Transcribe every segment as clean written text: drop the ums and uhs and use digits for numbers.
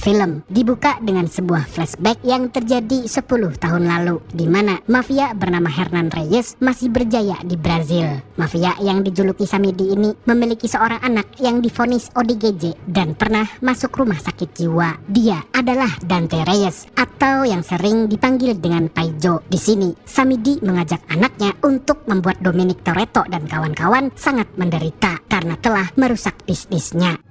Film dibuka dengan sebuah flashback yang terjadi 10 tahun lalu, di mana mafia bernama Hernan Reyes masih berjaya di Brazil. Mafia yang dijuluki Samidi ini memiliki seorang anak yang divonis ODGJ dan pernah masuk rumah sakit jiwa. Dia adalah Dante Reyes atau yang sering dipanggil dengan Paijo. Di sini, Samidi mengajak anaknya untuk membuat Dominic Toretto dan kawan-kawan sangat menderita karena telah merusak bisnisnya.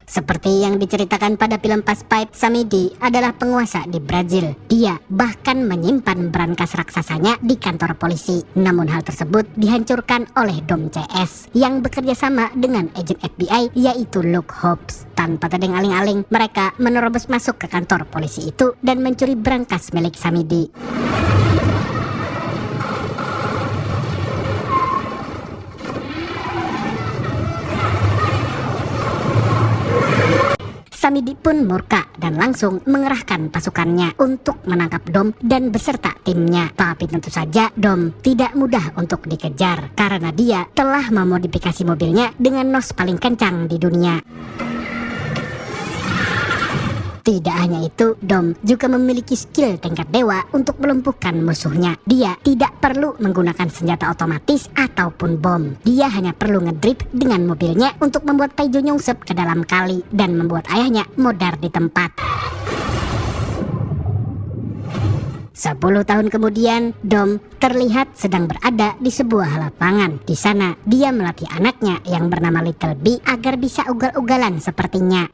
Seperti yang diceritakan pada film Fast Five, Samidi adalah penguasa di Brazil. Dia bahkan menyimpan brankas raksasanya di kantor polisi. Namun hal tersebut dihancurkan oleh Dom CS yang bekerja sama dengan agen FBI yaitu Luke Hobbs. Tanpa tedeng aling-aling, mereka menerobos masuk ke kantor polisi itu dan mencuri brankas milik Samidi. Samidi pun murka dan langsung mengerahkan pasukannya untuk menangkap Dom dan beserta timnya. Tapi tentu saja Dom tidak mudah untuk dikejar karena dia telah memodifikasi mobilnya dengan nos paling kencang di dunia. Tidak hanya itu, Dom juga memiliki skill tingkat dewa untuk melumpuhkan musuhnya. Dia tidak perlu menggunakan senjata otomatis ataupun bom. Dia hanya perlu ngedrip dengan mobilnya untuk membuat Paijo nyungsep ke dalam kali dan membuat ayahnya modar di tempat. 10 tahun kemudian, Dom terlihat sedang berada di sebuah lapangan. Di sana, dia melatih anaknya yang bernama Little B agar bisa ugal-ugalan sepertinya.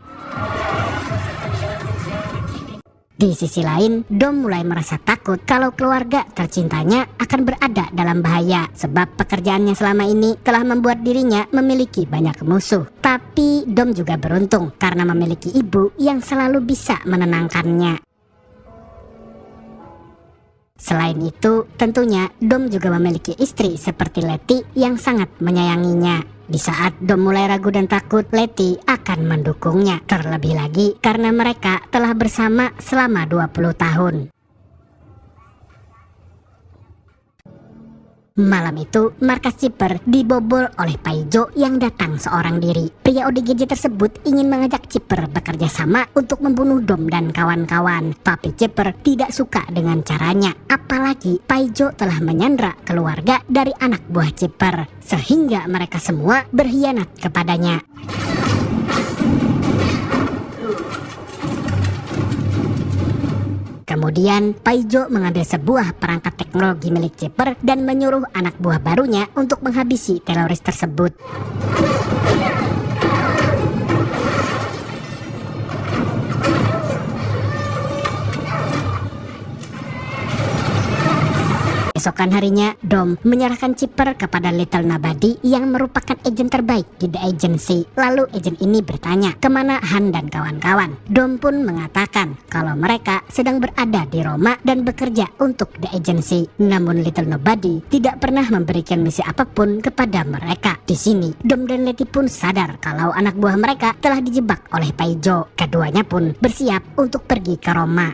Di sisi lain, Dom mulai merasa takut kalau keluarga tercintanya akan berada dalam bahaya sebab pekerjaannya selama ini telah membuat dirinya memiliki banyak musuh. Tapi Dom juga beruntung karena memiliki ibu yang selalu bisa menenangkannya. Selain itu, tentunya Dom juga memiliki istri seperti Letty yang sangat menyayanginya. Di saat Dom mulai ragu dan takut, Letty akan mendukungnya. Terlebih lagi karena mereka telah bersama selama 20 tahun. Malam itu, markas Chipper dibobol oleh Paijo yang datang seorang diri. Pria ODGJ tersebut ingin mengajak Chipper bekerja sama untuk membunuh Dom dan kawan-kawan. Tapi Chipper tidak suka dengan caranya. Apalagi Paijo telah menyandra keluarga dari anak buah Chipper, sehingga mereka semua berkhianat kepadanya. Kemudian, Paijo mengambil sebuah perangkat teknologi milik Chipper dan menyuruh anak buah barunya untuk menghabisi teroris tersebut. Esokan harinya, Dom menyerahkan Chipper kepada Little Nobody yang merupakan agen terbaik di The Agency. Lalu agen ini bertanya kemana Han dan kawan-kawan. Dom pun mengatakan kalau mereka sedang berada di Roma dan bekerja untuk The Agency. Namun Little Nobody tidak pernah memberikan misi apapun kepada mereka. Di sini, Dom dan Letty pun sadar kalau anak buah mereka telah dijebak oleh Paijo. Keduanya pun bersiap untuk pergi ke Roma.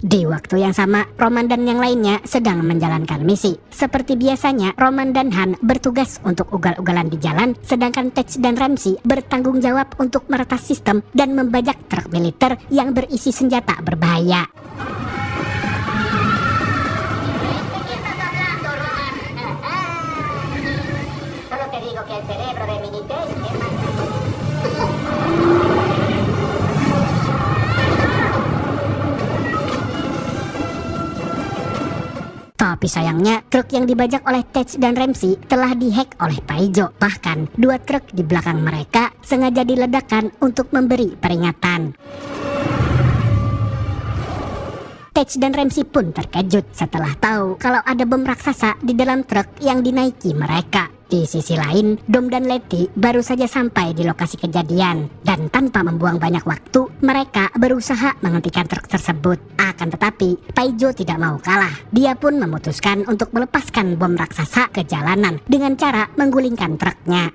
Di waktu yang sama, Roman dan yang lainnya sedang menjalankan misi. Seperti biasanya, Roman dan Han bertugas untuk ugal-ugalan di jalan, sedangkan Tej dan Ramsey bertanggung jawab untuk meretas sistem dan membajak truk militer yang berisi senjata berbahaya. Tapi sayangnya, truk yang dibajak oleh Tej dan Ramsey telah dihack oleh Paijo. Bahkan, 2 truk di belakang mereka sengaja diledakkan untuk memberi peringatan. Tej dan Ramsey pun terkejut setelah tahu kalau ada bom raksasa di dalam truk yang dinaiki mereka. Di sisi lain, Dom dan Letty baru saja sampai di lokasi kejadian dan tanpa membuang banyak waktu, mereka berusaha menghentikan truk tersebut. Akan tetapi, Paijo tidak mau kalah. Dia pun memutuskan untuk melepaskan bom raksasa ke jalanan dengan cara menggulingkan truknya.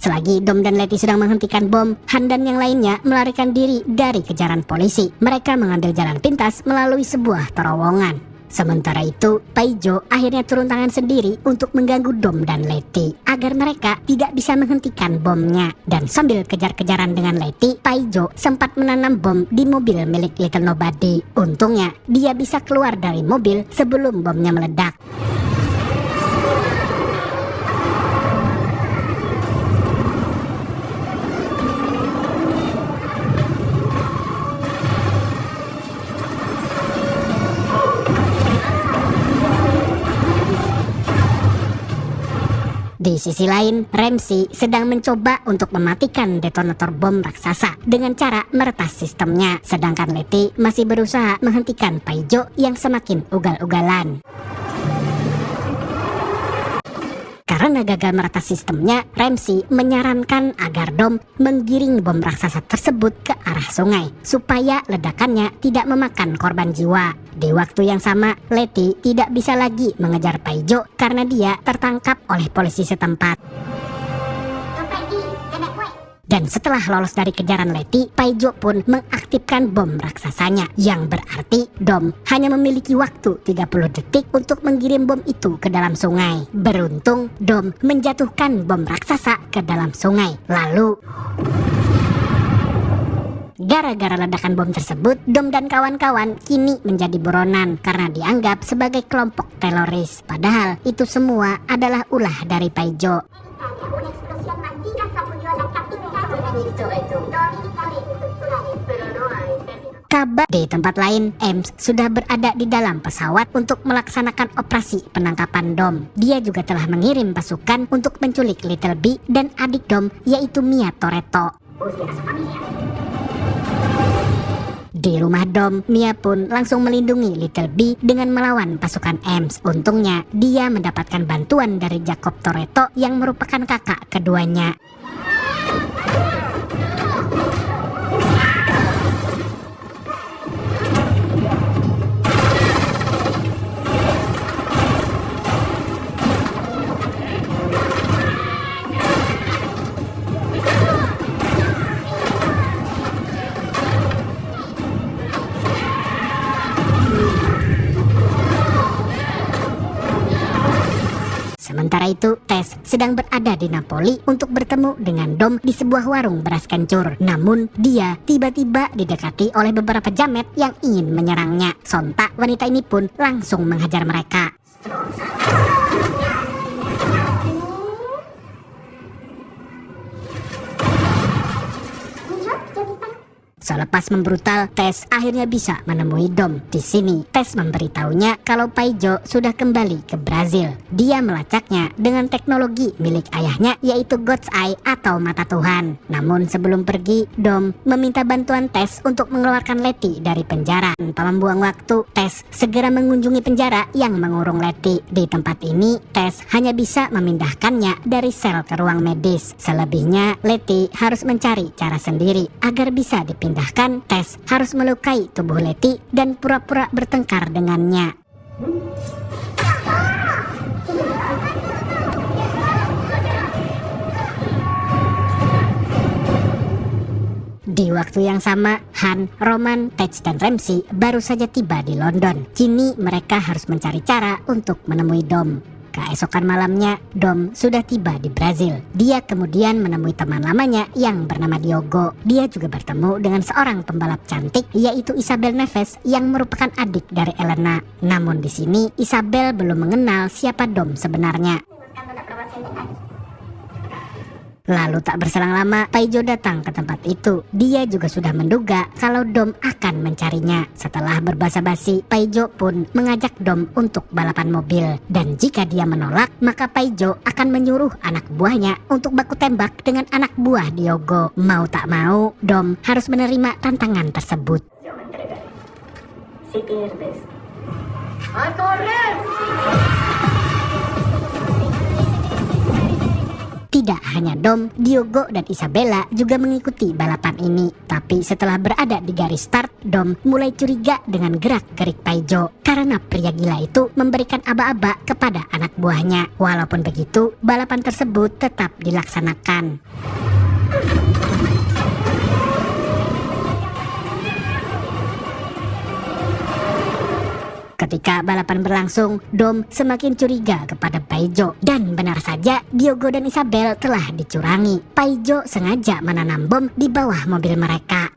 Selagi Dom dan Letty sedang menghentikan bom, Han dan yang lainnya melarikan diri dari kejaran polisi. Mereka mengambil jalan pintas melalui sebuah terowongan. Sementara itu, Paijo akhirnya turun tangan sendiri untuk mengganggu Dom dan Letty agar mereka tidak bisa menghentikan bomnya. Dan sambil kejar-kejaran dengan Letty, Paijo sempat menanam bom di mobil milik Little Nobody. Untungnya, dia bisa keluar dari mobil sebelum bomnya meledak. Di sisi lain, Ramsey sedang mencoba untuk mematikan detonator bom raksasa dengan cara meretas sistemnya, sedangkan Letty masih berusaha menghentikan Paijo yang semakin ugal-ugalan. Karena gagal meretas sistemnya, Ramsey menyarankan agar Dom menggiring bom raksasa tersebut ke arah sungai supaya ledakannya tidak memakan korban jiwa. Di waktu yang sama, Letty tidak bisa lagi mengejar Paijo karena dia tertangkap oleh polisi setempat. Dan setelah lolos dari kejaran Letty, Paijo pun mengaktifkan bom raksasanya, yang berarti Dom hanya memiliki waktu 30 detik untuk mengirim bom itu ke dalam sungai. Beruntung, Dom menjatuhkan bom raksasa ke dalam sungai. Lalu, gara-gara ledakan bom tersebut, Dom dan kawan-kawan kini menjadi buronan karena dianggap sebagai kelompok teroris. Padahal itu semua adalah ulah dari Paijo. Kabar di tempat lain, Ames sudah berada di dalam pesawat untuk melaksanakan operasi penangkapan Dom. Dia juga telah mengirim pasukan untuk menculik Little B dan adik Dom, yaitu Mia Toretto. Di rumah Dom, Mia pun langsung melindungi Little B dengan melawan pasukan Ames. Untungnya, dia mendapatkan bantuan dari Jacob Toretto yang merupakan kakak keduanya. Sementara itu, Tess sedang berada di Napoli untuk bertemu dengan Dom di sebuah warung beras kencur. Namun, dia tiba-tiba didekati oleh beberapa jamet yang ingin menyerangnya. Sontak, wanita ini pun langsung menghajar mereka. Selepas membrutal, Tess akhirnya bisa menemui Dom. Di sini, Tess memberitahunya kalau Paijo sudah kembali ke Brazil. Dia melacaknya dengan teknologi milik ayahnya, yaitu God's Eye atau mata Tuhan. Namun sebelum pergi, Dom meminta bantuan Tess untuk mengeluarkan Letty dari penjara. Tanpa membuang waktu, Tess segera mengunjungi penjara yang mengurung Letty. Di tempat ini, Tess hanya bisa memindahkannya dari sel ke ruang medis. Selebihnya, Letty harus mencari cara sendiri agar bisa dipindahkan. Tess harus melukai tubuh Letty dan pura-pura bertengkar dengannya. Di waktu yang sama, Han, Roman, Tej, dan Ramsey baru saja tiba di London. Kini mereka harus mencari cara untuk menemui Dom. Keesokan malamnya, Dom sudah tiba di Brazil. Dia kemudian menemui teman lamanya yang bernama Diogo. Dia juga bertemu dengan seorang pembalap cantik, yaitu Isabel Neves yang merupakan adik dari Elena. Namun di sini, Isabel belum mengenal siapa Dom sebenarnya. Lalu tak berselang lama, Paijo datang ke tempat itu. Dia juga sudah menduga kalau Dom akan mencarinya. Setelah berbasa-basi, Paijo pun mengajak Dom untuk balapan mobil. Dan jika dia menolak, maka Paijo akan menyuruh anak buahnya untuk baku tembak dengan anak buah Diogo. Mau tak mau, Dom harus menerima tantangan tersebut. Tidak hanya Dom, Diogo dan Isabella juga mengikuti balapan ini. Tapi setelah berada di garis start, Dom mulai curiga dengan gerak-gerik Paijo karena pria gila itu memberikan aba-aba kepada anak buahnya. Walaupun begitu, balapan tersebut tetap dilaksanakan. Ketika balapan berlangsung, Dom semakin curiga kepada Paijo. Dan benar saja, Diogo dan Isabel telah dicurangi. Paijo sengaja menanam bom di bawah mobil mereka.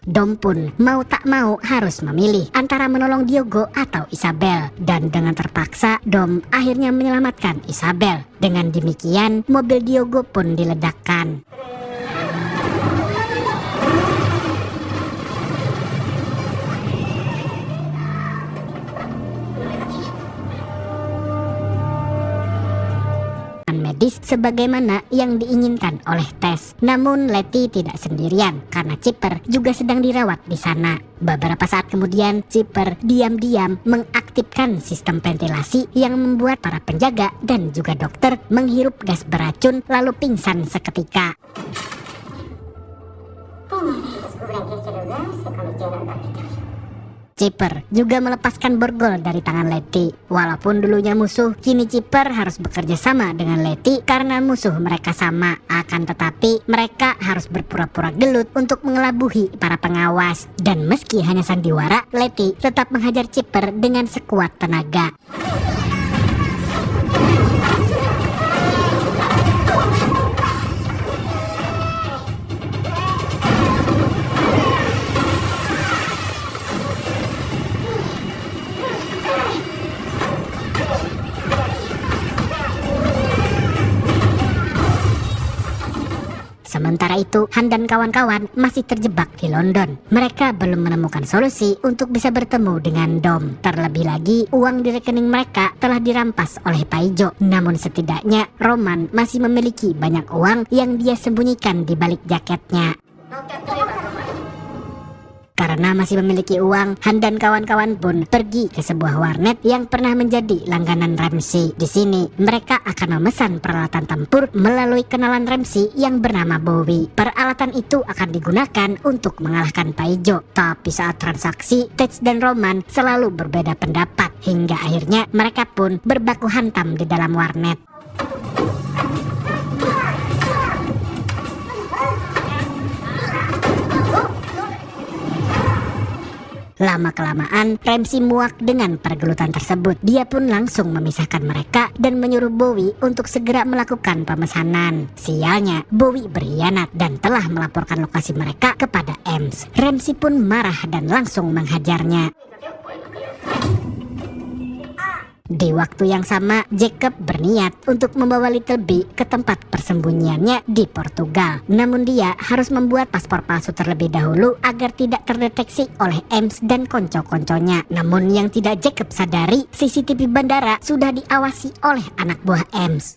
Dom pun mau tak mau harus memilih antara menolong Diogo atau Isabel. Dan dengan terpaksa, Dom akhirnya menyelamatkan Isabel. Dengan demikian, mobil Diogo pun diledakkan. Medis sebagaimana yang diinginkan oleh Tess. Namun Letty tidak sendirian karena Chipper juga sedang dirawat di sana. Beberapa saat kemudian Chipper diam-diam mengaktifkan sistem ventilasi yang membuat para penjaga dan juga dokter menghirup gas beracun lalu pingsan seketika. Chipper juga melepaskan borgol dari tangan Letty. Walaupun dulunya musuh, kini Chipper harus bekerja sama dengan Letty karena musuh mereka sama. Akan tetapi mereka harus berpura-pura gelut untuk mengelabuhi para pengawas. Dan meski hanya sandiwara, Letty tetap menghajar Chipper dengan sekuat tenaga. Sementara itu, Han dan kawan-kawan masih terjebak di London. Mereka belum menemukan solusi untuk bisa bertemu dengan Dom. Terlebih lagi, uang di rekening mereka telah dirampas oleh Paijo. Namun setidaknya, Roman masih memiliki banyak uang yang dia sembunyikan di balik jaketnya. Karena masih memiliki uang, Han dan kawan-kawan pun pergi ke sebuah warnet yang pernah menjadi langganan Ramsey. Di sini, mereka akan memesan peralatan tempur melalui kenalan Ramsey yang bernama Bowie. Peralatan itu akan digunakan untuk mengalahkan Paijo. Tapi saat transaksi, Tej dan Roman selalu berbeda pendapat. Hingga akhirnya mereka pun berbaku hantam di dalam warnet. Lama-kelamaan, Ramsey muak dengan pergelutan tersebut. Dia pun langsung memisahkan mereka dan menyuruh Bowie untuk segera melakukan pemesanan. Sialnya, Bowie berkhianat dan telah melaporkan lokasi mereka kepada Ems. Ramsey pun marah dan langsung menghajarnya. Di waktu yang sama, Jacob berniat untuk membawa Little B ke tempat persembunyiannya di Portugal. Namun dia harus membuat paspor palsu terlebih dahulu agar tidak terdeteksi oleh Ems dan konco-konconya. Namun yang tidak Jacob sadari, CCTV bandara sudah diawasi oleh anak buah Ems.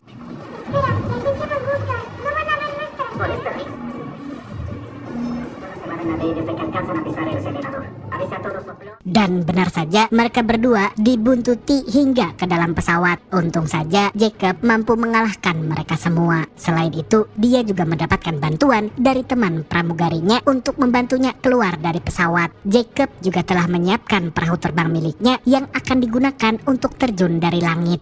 Dan benar saja mereka berdua dibuntuti hingga ke dalam pesawat. Untung saja Jacob mampu mengalahkan mereka semua. Selain itu, dia juga mendapatkan bantuan dari teman pramugarinya untuk membantunya keluar dari pesawat. Jacob juga telah menyiapkan perahu terbang miliknya yang akan digunakan untuk terjun dari langit.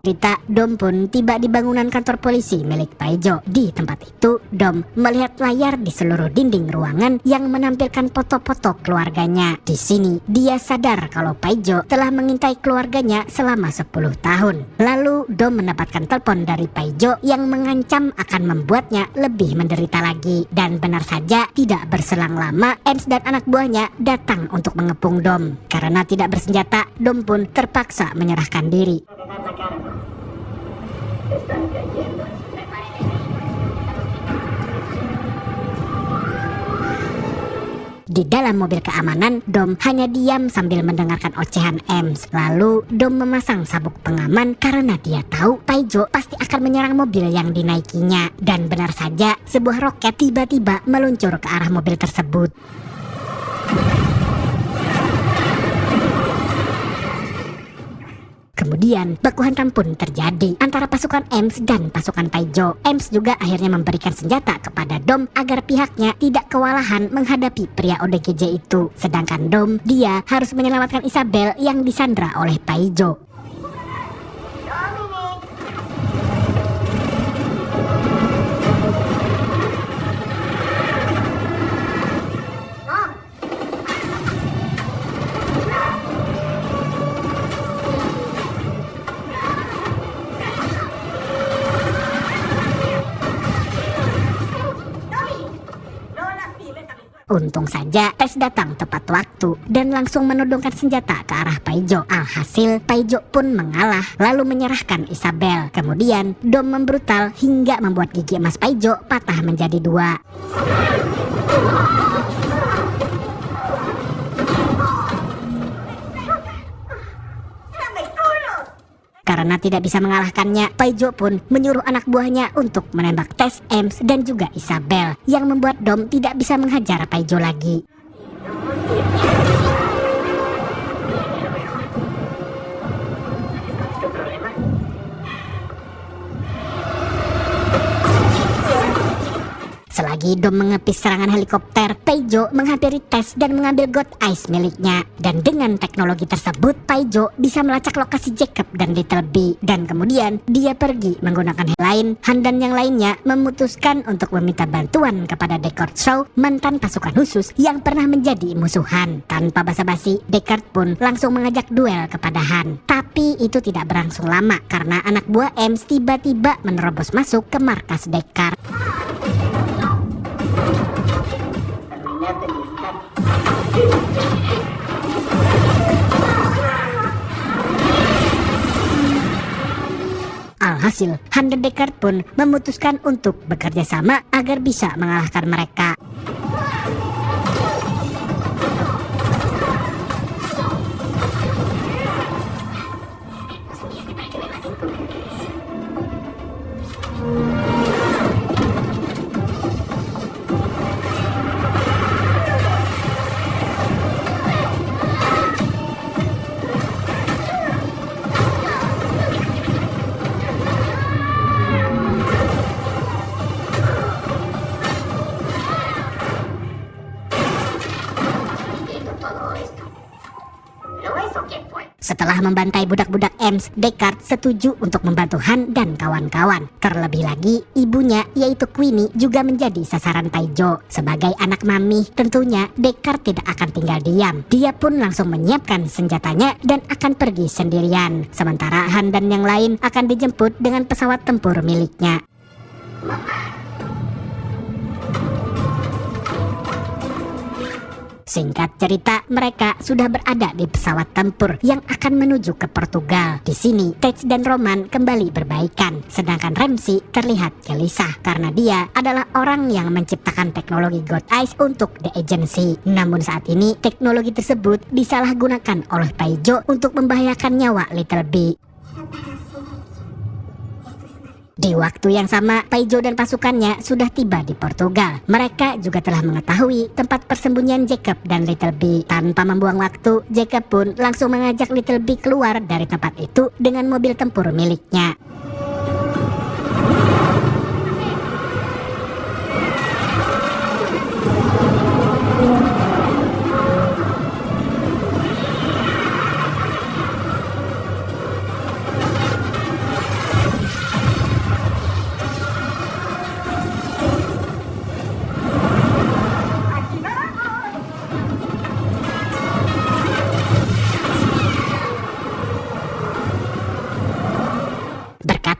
Cerita, Dom pun tiba di bangunan kantor polisi milik Paijo. Di tempat itu, Dom melihat layar di seluruh dinding ruangan yang menampilkan foto-foto keluarganya. Di sini, dia sadar kalau Paijo telah mengintai keluarganya selama 10 tahun. Lalu, Dom mendapatkan telepon dari Paijo yang mengancam akan membuatnya lebih menderita lagi. Dan benar saja, tidak berselang lama, Ems dan anak buahnya datang untuk mengepung Dom. Karena tidak bersenjata, Dom pun terpaksa menyerahkan diri. Di dalam mobil keamanan, Dom hanya diam sambil mendengarkan ocehan Ems. Lalu Dom memasang sabuk pengaman karena dia tahu Paijo pasti akan menyerang mobil yang dinaikinya. Dan benar saja, sebuah roket tiba-tiba meluncur ke arah mobil tersebut. Kemudian baku hantam pun terjadi antara pasukan Ems dan pasukan Paijo. Ems juga akhirnya memberikan senjata kepada Dom agar pihaknya tidak kewalahan menghadapi pria ODGJ itu. Sedangkan Dom, dia harus menyelamatkan Isabel yang disandra oleh Paijo. Untung saja Tess datang tepat waktu dan langsung menodongkan senjata ke arah Paijo. Alhasil Paijo pun mengalah lalu menyerahkan Isabel. Kemudian Dom membrutal hingga membuat gigi emas Paijo patah menjadi dua. Karena tidak bisa mengalahkannya, Paijo pun menyuruh anak buahnya untuk menembak Tess, Ems, dan juga Isabel, yang membuat Dom tidak bisa menghajar Paijo lagi. Selagi Dom mengepis serangan helikopter, Paijo menghampiri Tess dan mengambil God Eyes miliknya. Dan dengan teknologi tersebut, Paijo bisa melacak lokasi Jacob dan Little B. Dan kemudian dia pergi menggunakan lain. Han dan yang lainnya memutuskan untuk meminta bantuan kepada Deckard Shaw, mantan pasukan khusus yang pernah menjadi musuhan. Tanpa basa-basi, Deckard pun langsung mengajak duel kepada Han. Tapi itu tidak berlangsung lama karena anak buah Ems tiba-tiba menerobos masuk ke markas Deckard. Alhasil, Han dan Deckard pun memutuskan untuk bekerja sama agar bisa mengalahkan mereka. Setelah membantai budak-budak Ems, Deckard setuju untuk membantu Han dan kawan-kawan. Terlebih lagi, ibunya yaitu Queenie juga menjadi sasaran Paijo. Sebagai anak mami, tentunya Deckard tidak akan tinggal diam. Dia pun langsung menyiapkan senjatanya dan akan pergi sendirian. Sementara Han dan yang lain akan dijemput dengan pesawat tempur miliknya. Singkat cerita, mereka sudah berada di pesawat tempur yang akan menuju ke Portugal. Di sini, Tej dan Roman kembali berbaikan, sedangkan Ramsey terlihat gelisah karena dia adalah orang yang menciptakan teknologi God Eyes untuk The Agency. Namun saat ini, teknologi tersebut disalahgunakan oleh Paijo untuk membahayakan nyawa Little B. Di waktu yang sama, Paijo dan pasukannya sudah tiba di Portugal. Mereka juga telah mengetahui tempat persembunyian Jacob dan Little B. Tanpa membuang waktu, Jacob pun langsung mengajak Little B keluar dari tempat itu dengan mobil tempur miliknya.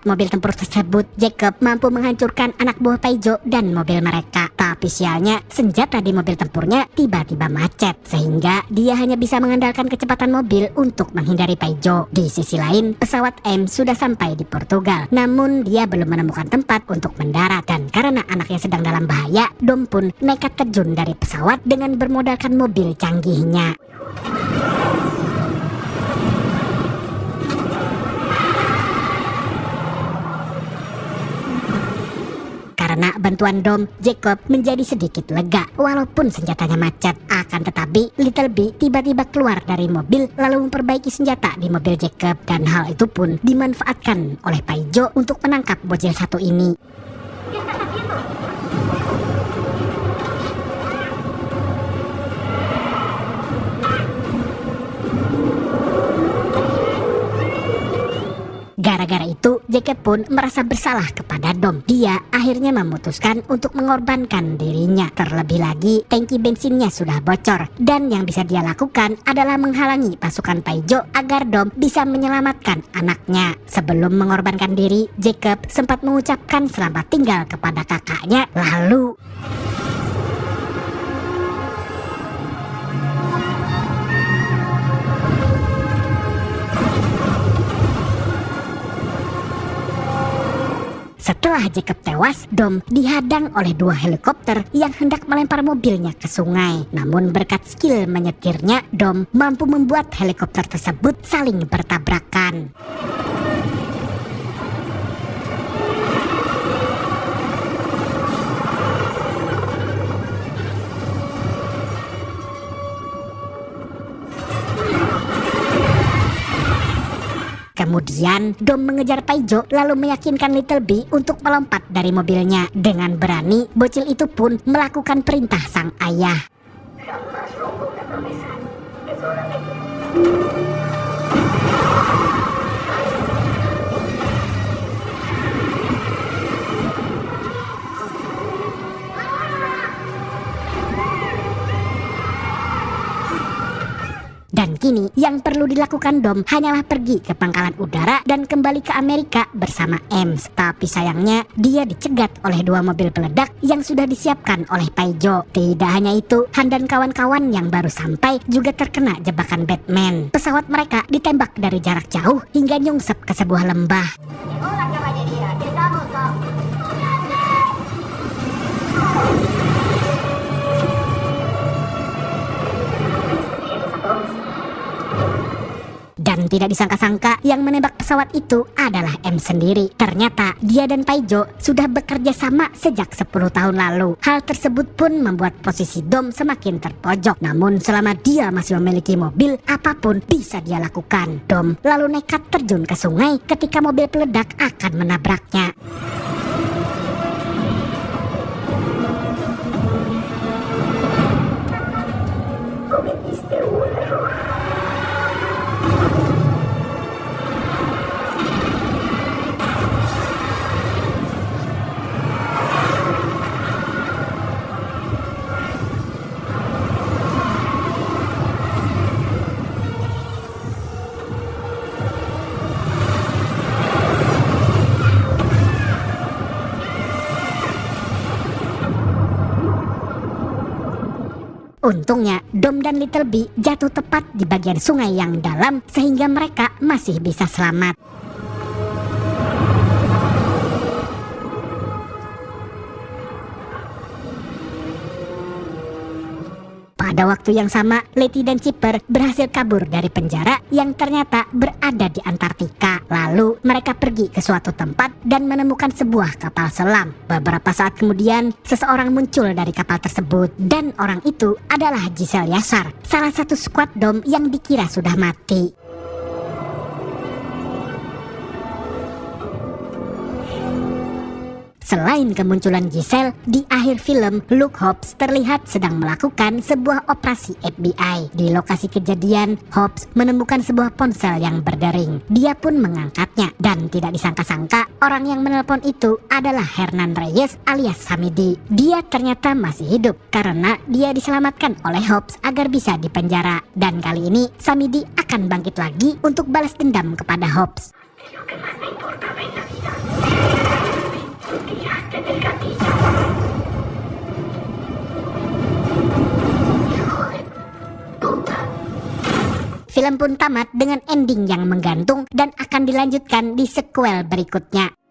Mobil tempur tersebut, Jacob mampu menghancurkan anak buah Paijo dan mobil mereka. Tapi Tapi sialnya, senjata di mobil tempurnya tiba-tiba macet, sehingga dia hanya bisa mengandalkan kecepatan mobil untuk menghindari Paijo. Di sisi lain, pesawat M sudah sampai di Portugal, namun dia belum menemukan tempat untuk mendarat. Dan karena anaknya sedang dalam bahaya, Dom pun nekat terjun dari pesawat dengan bermodalkan mobil canggihnya. Karena bantuan Dom, Jacob menjadi sedikit lega walaupun senjatanya macet. Akan tetapi, Little B tiba-tiba keluar dari mobil lalu memperbaiki senjata di mobil Jacob, dan hal itu pun dimanfaatkan oleh Paijo untuk menangkap bocil satu ini. Gara-gara itu, Jacob pun merasa bersalah kepada Dom. Dia akhirnya memutuskan untuk mengorbankan dirinya. Terlebih lagi, tangki bensinnya sudah bocor. Dan yang bisa dia lakukan adalah menghalangi pasukan Paijo agar Dom bisa menyelamatkan anaknya. Sebelum mengorbankan diri, Jacob sempat mengucapkan selamat tinggal kepada kakaknya. Lalu setelah Jacob tewas, Dom dihadang oleh dua helikopter yang hendak melempar mobilnya ke sungai. Namun berkat skill menyetirnya, Dom mampu membuat helikopter tersebut saling bertabrakan. Kemudian Dom mengejar Paijo lalu meyakinkan Little B untuk melompat dari mobilnya. Dengan berani, bocil itu pun melakukan perintah sang ayah. Dan kini yang perlu dilakukan Dom hanyalah pergi ke pangkalan udara dan kembali ke Amerika bersama Ems. Tapi sayangnya dia dicegat oleh dua mobil peledak yang sudah disiapkan oleh Paijo. Tidak hanya itu, Han dan kawan-kawan yang baru sampai juga terkena jebakan Batman. Pesawat mereka ditembak dari jarak jauh hingga nyungsep ke sebuah lembah. Dan tidak disangka-sangka yang menembak pesawat itu adalah M sendiri. Ternyata dia dan Paijo sudah bekerja sama sejak 10 tahun lalu. Hal tersebut pun membuat posisi Dom semakin terpojok. Namun selama dia masih memiliki mobil, apapun bisa dia lakukan. Dom lalu nekat terjun ke sungai ketika mobil peledak akan menabraknya. Untungnya, Dom dan Little B jatuh tepat di bagian sungai yang dalam sehingga mereka masih bisa selamat. Pada waktu yang sama, Letty dan Chipper berhasil kabur dari penjara yang ternyata berada di Antartika. Lalu mereka pergi ke suatu tempat dan menemukan sebuah kapal selam. Beberapa saat kemudian, seseorang muncul dari kapal tersebut, dan orang itu adalah Giselle Yashar, salah satu skuad Dom yang dikira sudah mati. Selain kemunculan Giselle, di akhir film, Luke Hobbs terlihat sedang melakukan sebuah operasi FBI. Di lokasi kejadian, Hobbs menemukan sebuah ponsel yang berdering. Dia pun mengangkatnya, dan tidak disangka-sangka orang yang menelpon itu adalah Hernan Reyes alias Samidi. Dia ternyata masih hidup karena dia diselamatkan oleh Hobbs agar bisa dipenjara. Dan kali ini, Samidi akan bangkit lagi untuk balas dendam kepada Hobbs. Film pun tamat dengan ending yang menggantung dan akan dilanjutkan di sequel berikutnya.